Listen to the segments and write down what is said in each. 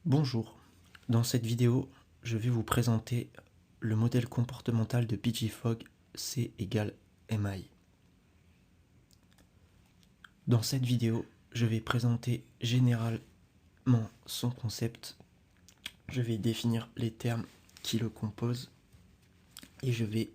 Bonjour, dans cette vidéo, je vais vous présenter le modèle comportemental de Pidgey-Fogg C égale MI. Dans cette vidéo, je vais présenter généralement son concept, je vais définir les termes qui le composent et je vais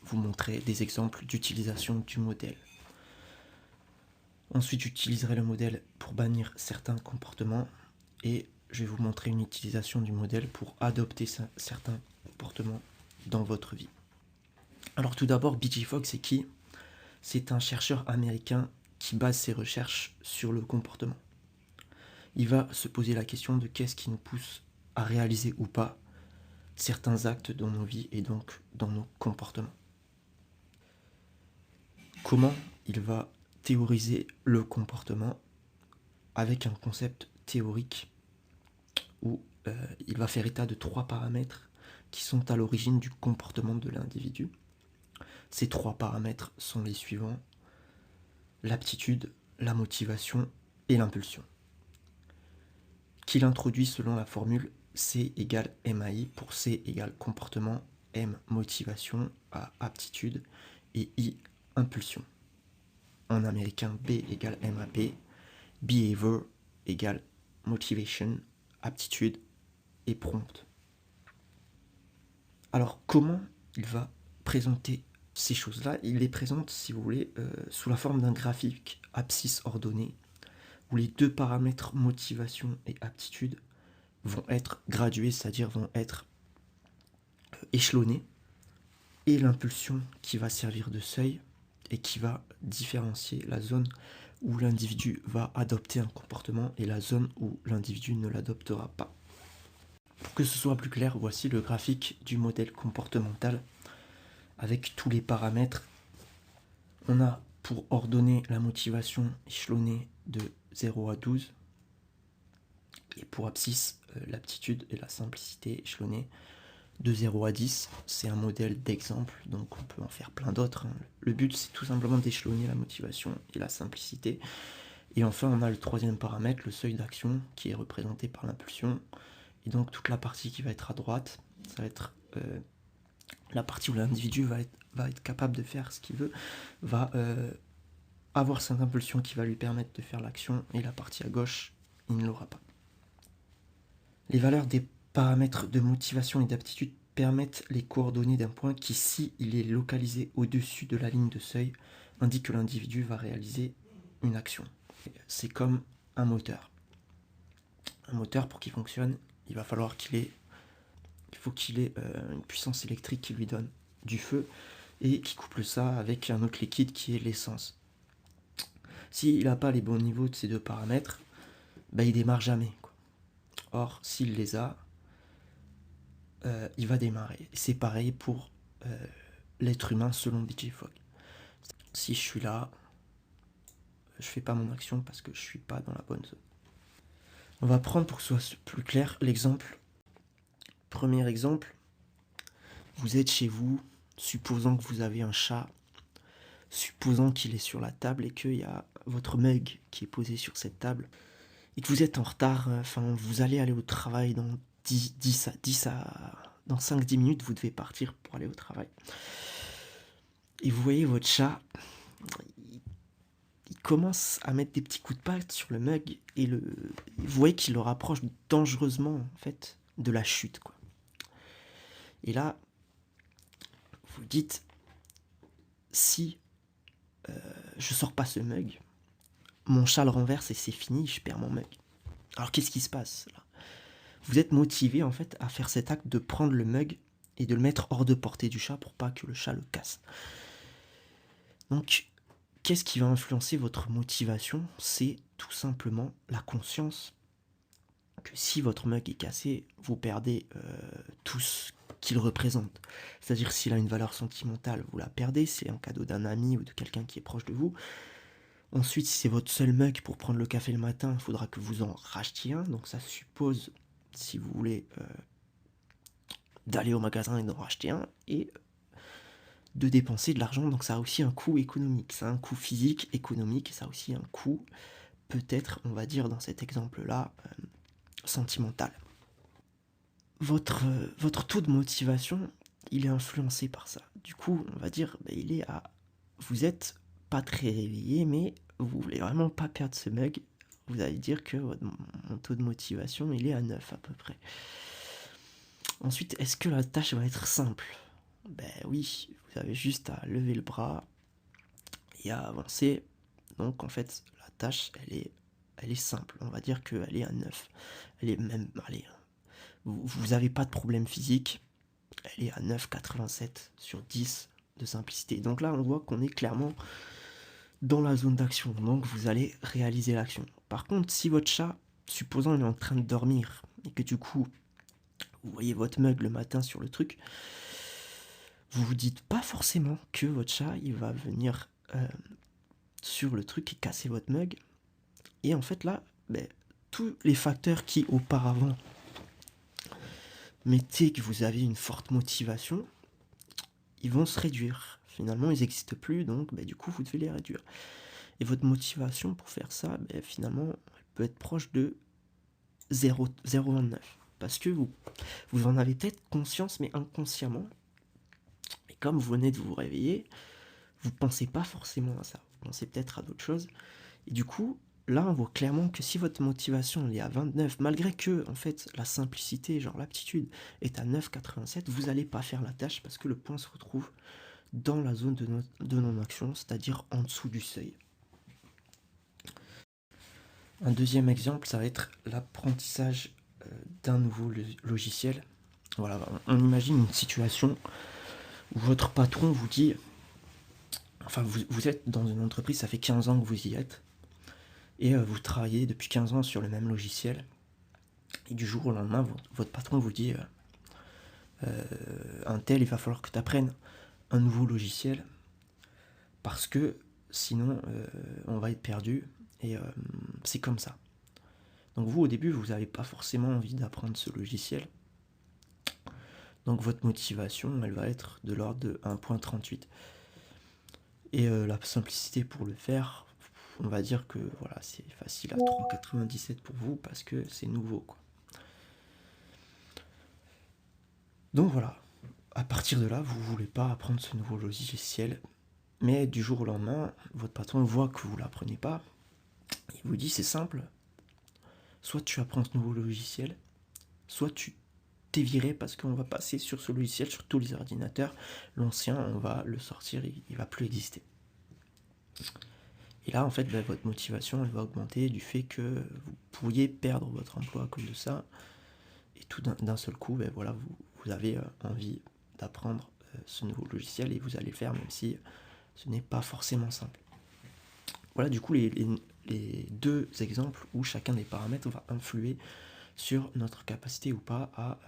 vous montrer des exemples d'utilisation du modèle. Ensuite, j'utiliserai le modèle pour bannir certains comportements et je vais vous montrer une utilisation du modèle pour adopter certains comportements dans votre vie. Alors tout d'abord, Pidgey-Fogg, c'est qui? C'est un chercheur américain qui base ses recherches sur le comportement. Il va se poser la question de qu'est-ce qui nous pousse à réaliser ou pas certains actes dans nos vies et donc dans nos comportements. Comment il va théoriser le comportement avec un concept théorique où il va faire état de 3 paramètres qui sont à l'origine du comportement de l'individu. Ces 3 paramètres sont les suivants: l'aptitude, la motivation et l'impulsion, qu'il introduit selon la formule C égale MAI pour C égale comportement, M motivation, A aptitude et I impulsion. En américain, B égale MAP, behavior égale motivation, aptitude et prompt. Alors comment il va présenter ces choses-là? Il les présente, si vous voulez, sous la forme d'un graphique abscisse ordonné, où les 2 paramètres motivation et aptitude vont être gradués, c'est-à-dire vont être échelonnés, et l'impulsion qui va servir de seuil et qui va différencier la zone où l'individu va adopter un comportement et la zone où l'individu ne l'adoptera pas. Pour que ce soit plus clair, voici le graphique du modèle comportemental avec tous les paramètres. On a pour ordonner la motivation échelonnée de 0 à 12 et pour abscisse l'aptitude et la simplicité échelonnée de 0 à 10. C'est un modèle d'exemple, donc on peut en faire plein d'autres. Le but, c'est tout simplement d'échelonner la motivation et la simplicité. Et enfin, on a le 3e paramètre, le seuil d'action, qui est représenté par l'impulsion. Et donc toute la partie qui va être à droite, ça va être la partie où l'individu va être capable de faire ce qu'il veut, va avoir cette impulsion qui va lui permettre de faire l'action, et la partie à gauche, il ne l'aura pas. Les valeurs des paramètres de motivation et d'aptitude permettent les coordonnées d'un point qui, si il est localisé au-dessus de la ligne de seuil, indique que l'individu va réaliser une action. C'est comme un moteur. Un moteur, pour qu'il fonctionne, il va falloir qu'il faut qu'il ait une puissance électrique qui lui donne du feu et qui couple ça avec un autre liquide qui est l'essence. S'il n'a pas les bons niveaux de ces 2 paramètres, ben, il démarre jamais, quoi. Or, s'il les a, il va démarrer. C'est pareil pour l'être humain selon Pidgey-Fogg. Si je suis là, je fais pas mon action parce que je suis pas dans la bonne zone. On va prendre, pour que ce soit plus clair, l'exemple. Premier exemple, vous êtes chez vous, supposons que vous avez un chat, supposons qu'il est sur la table et qu'il y a votre mug qui est posé sur cette table, et que vous êtes en retard, vous allez aller au travail dans 5-10 minutes, vous devez partir pour aller au travail. Et vous voyez votre chat, il commence à mettre des petits coups de patte sur le mug, et vous voyez qu'il le rapproche dangereusement, en fait, de la chute, quoi. Et là, vous dites, si je sors pas ce mug, mon chat le renverse et c'est fini, je perds mon mug. Alors qu'est-ce qui se passe là? Vous êtes motivé en fait à faire cet acte de prendre le mug et de le mettre hors de portée du chat pour pas que le chat le casse. Donc, qu'est-ce qui va influencer votre motivation? C'est tout simplement la conscience que si votre mug est cassé, vous perdez tout ce qu'il représente. C'est-à-dire, s'il a une valeur sentimentale, vous la perdez, c'est un cadeau d'un ami ou de quelqu'un qui est proche de vous. Ensuite, si c'est votre seul mug pour prendre le café le matin, il faudra que vous en rachetiez un. Donc ça suppose, si vous voulez, d'aller au magasin et d'en racheter un, et de dépenser de l'argent. Donc ça a aussi un coût économique. Ça a un coût physique, économique, et ça a aussi un coût, peut-être, on va dire dans cet exemple-là, sentimental. votre taux de motivation, il est influencé par ça. Du coup, on va dire, vous êtes pas très réveillé, mais vous voulez vraiment pas perdre ce mug. Vous allez dire que mon taux de motivation, il est à 9 à peu près. Ensuite, est-ce que la tâche va être simple? Ben oui, vous avez juste à lever le bras et à avancer. Donc en fait, la tâche, elle est simple. On va dire qu'elle est à 9. Elle est même, allez, vous n'avez pas de problème physique. Elle est à 9,87 sur 10 de simplicité. Donc là, on voit qu'on est clairement dans la zone d'action. Donc vous allez réaliser l'action. Par contre, si votre chat, supposons il est en train de dormir et que du coup, vous voyez votre mug le matin sur le truc, vous vous dites pas forcément que votre chat, il va venir sur le truc et casser votre mug. Et en fait là, tous les facteurs qui auparavant mettaient que vous avez une forte motivation, ils vont se réduire. Finalement, ils n'existent plus, donc du coup, vous devez les réduire. Et votre motivation pour faire ça, finalement, elle peut être proche de 0,29. Parce que vous en avez peut-être conscience, mais inconsciemment. Et comme vous venez de vous réveiller, vous ne pensez pas forcément à ça. Vous pensez peut-être à d'autres choses. Et du coup, là, on voit clairement que si votre motivation est à 29, malgré que, en fait, la simplicité, genre l'aptitude, est à 9,87, vous n'allez pas faire la tâche parce que le point se retrouve dans la zone de non-action, c'est-à-dire en dessous du seuil. Un deuxième exemple, ça va être l'apprentissage d'un nouveau logiciel. Voilà, on imagine une situation où votre patron vous dit, enfin vous êtes dans une entreprise, ça fait 15 ans que vous y êtes, et vous travaillez depuis 15 ans sur le même logiciel, et du jour au lendemain, votre patron vous dit, un tel, il va falloir que tu apprennes un nouveau logiciel, parce que sinon on va être perdu, et c'est comme ça. Donc vous, au début, vous n'avez pas forcément envie d'apprendre ce logiciel. Donc votre motivation, elle va être de l'ordre de 1,38. Et la simplicité pour le faire, on va dire que voilà, c'est facile à 3,97 pour vous parce que c'est nouveau, quoi. Donc voilà, à partir de là, vous ne voulez pas apprendre ce nouveau logiciel, mais du jour au lendemain, votre patron voit que vous ne l'apprenez pas, il vous dit c'est simple, soit tu apprends ce nouveau logiciel, soit tu t'es viré parce qu'on va passer sur ce logiciel sur tous les ordinateurs, l'ancien on va le sortir, il va plus exister. Et là en fait votre motivation elle va augmenter du fait que vous pourriez perdre votre emploi à cause de ça, et tout d'un seul coup voilà, vous avez envie d'apprendre ce nouveau logiciel et vous allez le faire même si ce n'est pas forcément simple. Voilà du coup les deux exemples où chacun des paramètres va influer sur notre capacité ou pas à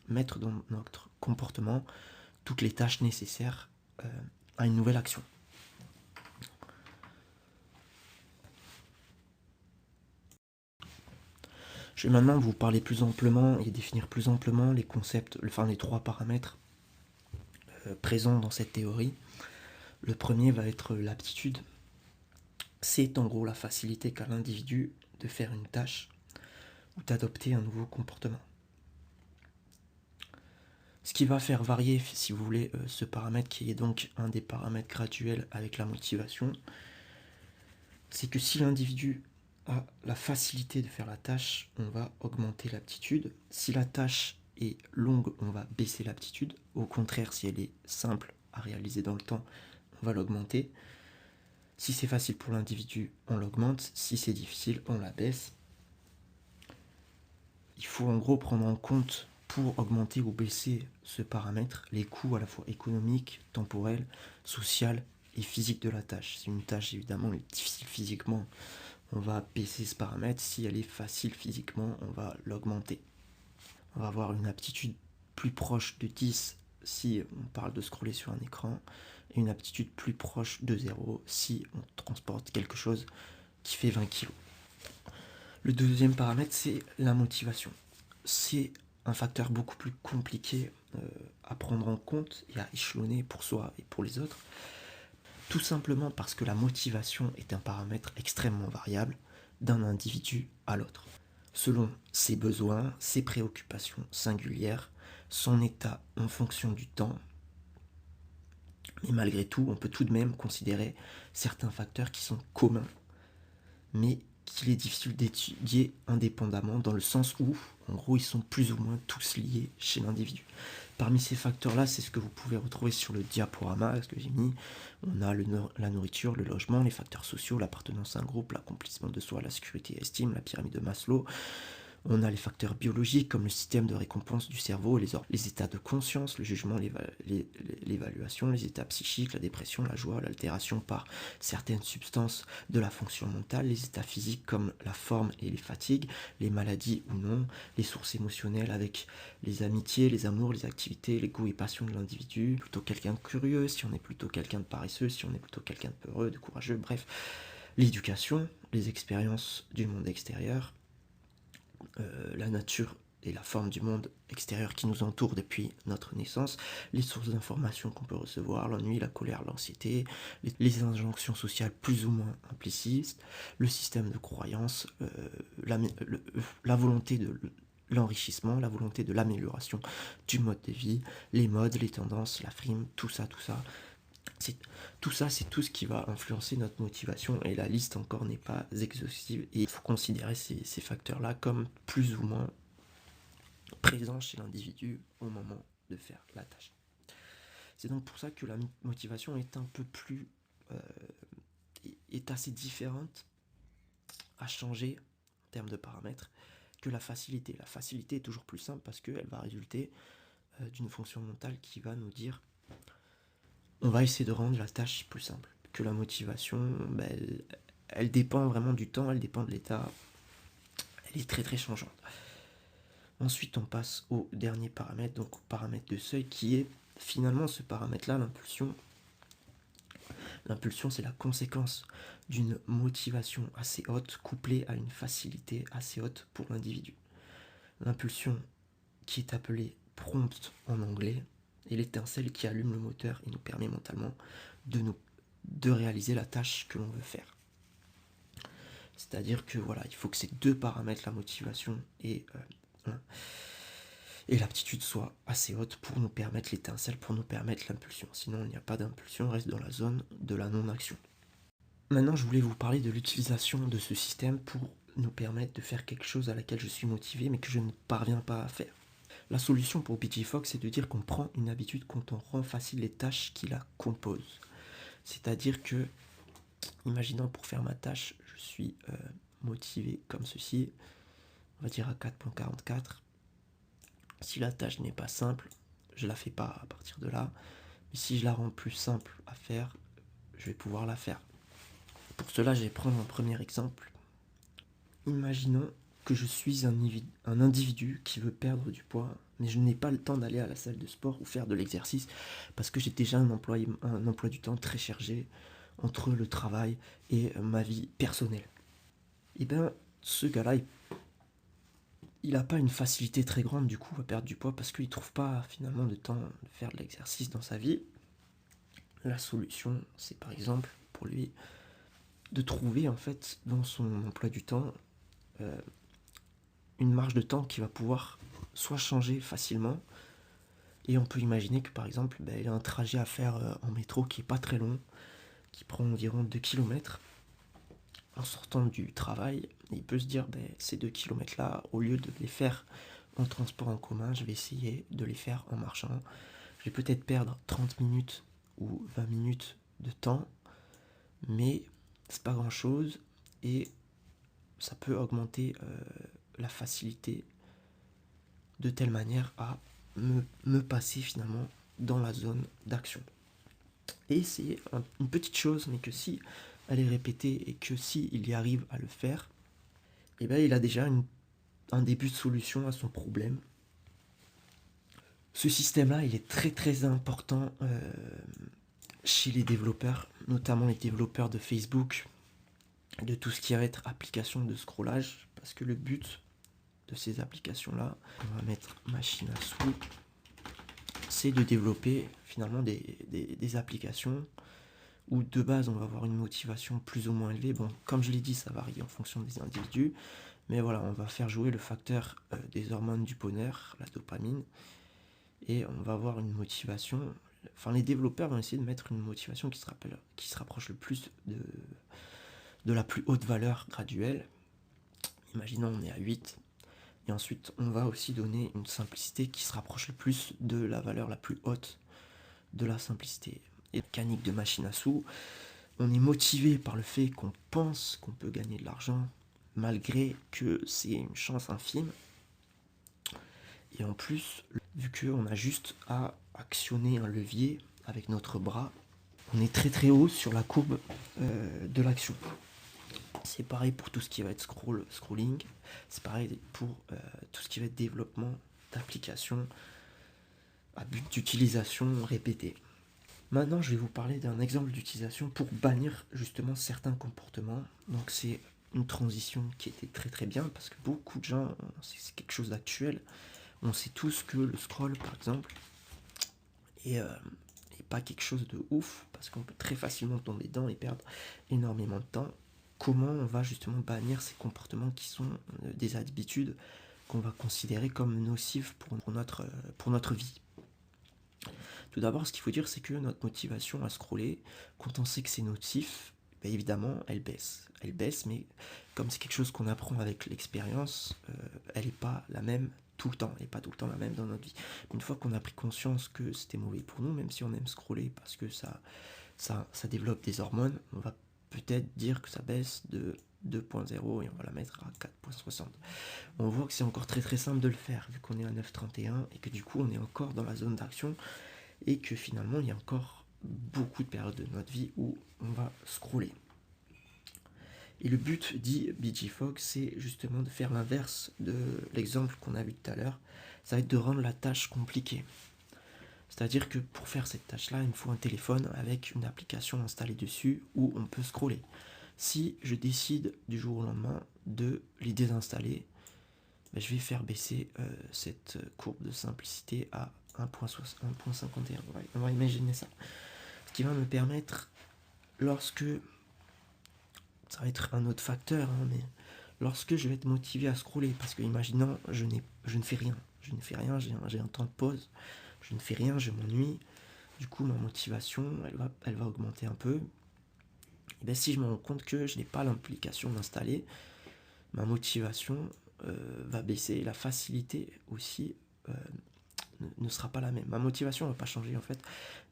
mettre dans notre comportement toutes les tâches nécessaires à une nouvelle action. Je vais maintenant vous parler plus amplement et définir plus amplement les concepts, enfin les trois paramètres présents dans cette théorie. Le premier va être l'aptitude. C'est en gros la facilité qu'a l'individu de faire une tâche ou d'adopter un nouveau comportement. Ce qui va faire varier, si vous voulez, ce paramètre qui est donc un des paramètres graduels avec la motivation, c'est que si l'individu a la facilité de faire la tâche, on va augmenter l'aptitude. Si la tâche est longue, on va baisser l'aptitude. Au contraire, si elle est simple à réaliser dans le temps, on va l'augmenter. Si c'est facile pour l'individu, on l'augmente. Si c'est difficile, on la baisse. Il faut en gros prendre en compte, pour augmenter ou baisser ce paramètre, les coûts à la fois économiques, temporels, sociaux et physiques de la tâche. Si une tâche évidemment est difficile physiquement, on va baisser ce paramètre. Si elle est facile physiquement, on va l'augmenter. On va avoir une aptitude plus proche de 10 si on parle de scroller sur un écran, et une aptitude plus proche de 0 si on transporte quelque chose qui fait 20 kg. Le deuxième paramètre, c'est la motivation. C'est un facteur beaucoup plus compliqué à prendre en compte et à échelonner pour soi et pour les autres. Tout simplement parce que la motivation est un paramètre extrêmement variable d'un individu à l'autre. selon ses besoins, ses préoccupations singulières, son état en fonction du temps. Mais malgré tout, on peut tout de même considérer certains facteurs qui sont communs, mais qu'il est difficile d'étudier indépendamment, dans le sens où, en gros, ils sont plus ou moins tous liés chez l'individu. Parmi ces facteurs-là, c'est ce que vous pouvez retrouver sur le diaporama, ce que j'ai mis. On a la nourriture, le logement, les facteurs sociaux, l'appartenance à un groupe, l'accomplissement de soi, la sécurité et l'estime, la pyramide de Maslow. On a les facteurs biologiques comme le système de récompense du cerveau, les états de conscience, le jugement, l'évaluation, les états psychiques, la dépression, la joie, l'altération par certaines substances de la fonction mentale, les états physiques comme la forme et les fatigues, les maladies ou non, les sources émotionnelles avec les amitiés, les amours, les activités, les goûts et passions de l'individu, plutôt quelqu'un de curieux, si on est plutôt quelqu'un de paresseux, si on est plutôt quelqu'un de peureux, de courageux, bref, l'éducation, les expériences du monde extérieur, la nature et la forme du monde extérieur qui nous entoure depuis notre naissance, les sources d'informations qu'on peut recevoir, l'ennui, la colère, l'anxiété, les injonctions sociales plus ou moins implicites, le système de croyance, la volonté de l'enrichissement, la volonté de l'amélioration du mode de vie, les modes, les tendances, la frime, tout ça. Tout ça, c'est tout ce qui va influencer notre motivation, et la liste encore n'est pas exhaustive, et il faut considérer ces facteurs-là comme plus ou moins présents chez l'individu au moment de faire la tâche. C'est donc pour ça que la motivation est un peu plus est assez différente à changer en termes de paramètres que la facilité. La facilité est toujours plus simple parce qu'elle va résulter d'une fonction mentale qui va nous dire on va essayer de rendre la tâche plus simple. Que la motivation, elle dépend vraiment du temps, elle dépend de l'état, elle est très très changeante. Ensuite, on passe au dernier paramètre, donc au paramètre de seuil, qui est finalement ce paramètre-là, l'impulsion. L'impulsion, c'est la conséquence d'une motivation assez haute couplée à une facilité assez haute pour l'individu. L'impulsion, qui est appelée prompt en anglais, est l'étincelle qui allume le moteur et nous permet mentalement de réaliser la tâche que l'on veut faire. C'est-à-dire que voilà, il faut que ces deux paramètres, la motivation et l'aptitude, soient assez hautes pour nous permettre l'étincelle, pour nous permettre l'impulsion. Sinon, il n'y a pas d'impulsion, on reste dans la zone de la non-action. Maintenant, je voulais vous parler de l'utilisation de ce système pour nous permettre de faire quelque chose à laquelle je suis motivé mais que je ne parviens pas à faire. La solution pour BJ Fogg, c'est de dire qu'on prend une habitude quand on rend facile les tâches qui la composent. C'est-à-dire que, imaginons pour faire ma tâche, je suis motivé comme ceci, on va dire à 4.44. Si la tâche n'est pas simple, je la fais pas à partir de là. Mais si je la rends plus simple à faire, je vais pouvoir la faire. Pour cela, je vais prendre un premier exemple. Imaginons que je suis un individu qui veut perdre du poids, mais je n'ai pas le temps d'aller à la salle de sport ou faire de l'exercice parce que j'ai déjà un emploi du temps très chargé entre le travail et ma vie personnelle. Et bien, ce gars-là, il n'a pas une facilité très grande du coup à perdre du poids parce qu'il ne trouve pas finalement de temps de faire de l'exercice dans sa vie. La solution, c'est par exemple pour lui de trouver en fait dans son emploi du temps une marge de temps qui va pouvoir soit changer facilement, et on peut imaginer que par exemple il a un trajet à faire en métro qui est pas très long, qui prend environ 2 km. En sortant du travail, il peut se dire ces 2 km là, au lieu de les faire en transport en commun, je vais essayer de les faire en marchant. Je vais peut-être perdre 30 minutes ou 20 minutes de temps, mais c'est pas grand chose, et ça peut augmenter la facilité de telle manière à me passer finalement dans la zone d'action. Et c'est une petite chose, mais que si elle est répétée et que si il y arrive à le faire, il a déjà un début de solution à son problème. Ce système-là, il est très très important chez les développeurs, notamment les développeurs de Facebook, de tout ce qui va être application de scrollage, parce que le but de ces applications-là, on va mettre machine à sous, c'est de développer finalement des applications où de base on va avoir une motivation plus ou moins élevée. Bon, comme je l'ai dit, ça varie en fonction des individus, Mais voilà, on va faire jouer le facteur des hormones du bonheur, la dopamine, et on va avoir une motivation. Enfin, les développeurs vont essayer de mettre une motivation qui se rapproche le plus de la plus haute valeur graduelle. Imaginons on est à 8. Et ensuite, on va aussi donner une simplicité qui se rapproche le plus de la valeur la plus haute de la simplicité. Et mécanique de machine à sous, on est motivé par le fait qu'on pense qu'on peut gagner de l'argent, malgré que c'est une chance infime. Et en plus, vu qu'on a juste à actionner un levier avec notre bras, on est très très haut sur la courbe de l'action. C'est pareil pour tout ce qui va être scrolling, c'est pareil pour tout ce qui va être développement d'applications à but d'utilisation répétée. Maintenant, je vais vous parler d'un exemple d'utilisation pour bannir justement certains comportements. Donc c'est une transition qui était très très bien parce que beaucoup de gens, c'est quelque chose d'actuel. On sait tous que le scroll, par exemple, est pas quelque chose de ouf parce qu'on peut très facilement tomber dedans et perdre énormément de temps. Comment on va justement bannir ces comportements qui sont des habitudes qu'on va considérer comme nocives pour notre vie. Tout d'abord, ce qu'il faut dire, c'est que notre motivation à scroller, quand on sait que c'est nocif, ben évidemment, elle baisse. Elle baisse, mais comme c'est quelque chose qu'on apprend avec l'expérience, elle n'est pas la même tout le temps. Elle n'est pas tout le temps la même dans notre vie. Une fois qu'on a pris conscience que c'était mauvais pour nous, même si on aime scroller parce que ça développe des hormones, on va peut-être dire que ça baisse de 2.0 et on va la mettre à 4.60. On voit que c'est encore très très simple de le faire vu qu'on est à 9.31 et que du coup on est encore dans la zone d'action et que finalement il y a encore beaucoup de périodes de notre vie où on va scroller. Et le but, dit BG Fogg, c'est justement de faire l'inverse de l'exemple qu'on a vu tout à l'heure. Ça va être de rendre la tâche compliquée. C'est-à-dire que pour faire cette tâche-là, il me faut un téléphone avec une application installée dessus où on peut scroller. Si je décide du jour au lendemain de les désinstaller, ben je vais faire baisser cette courbe de simplicité à 1.51. On va imaginer ça. Ce qui va me permettre, lorsque, ça va être un autre facteur, hein, mais lorsque je vais être motivé à scroller, parce que imaginons, je ne fais rien, j'ai un temps de pause, je ne fais rien, je m'ennuie, du coup ma motivation, elle va augmenter un peu. Et bien si je me rends compte que je n'ai pas l'implication d'installer, ma motivation va baisser, la facilité aussi ne sera pas la même. Ma motivation ne va pas changer en fait,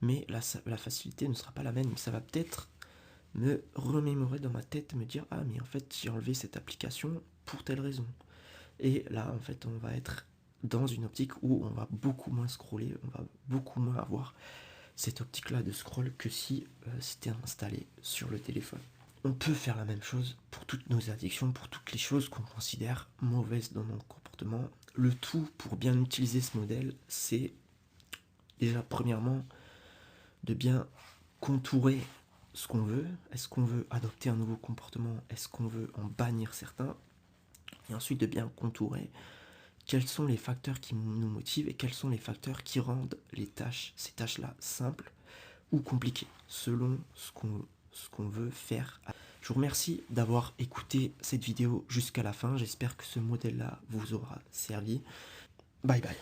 mais la facilité ne sera pas la même. Ça va peut-être me remémorer dans ma tête, me dire ah mais en fait j'ai enlevé cette application pour telle raison. Et là en fait on va être dans une optique où on va beaucoup moins scroller, on va beaucoup moins avoir cette optique là de scroll que si c'était installé sur le téléphone. On peut faire la même chose pour toutes nos addictions, pour toutes les choses qu'on considère mauvaises dans nos comportements. Le tout pour bien utiliser ce modèle, c'est déjà premièrement de bien contourer ce qu'on veut. Est-ce qu'on veut adopter un nouveau comportement? Est-ce qu'on veut en bannir certains? Et ensuite de bien contourer quels sont les facteurs qui nous motivent et quels sont les facteurs qui rendent ces tâches-là simples ou compliquées, selon ce qu'on veut faire. Je vous remercie d'avoir écouté cette vidéo jusqu'à la fin. J'espère que ce modèle-là vous aura servi. Bye bye.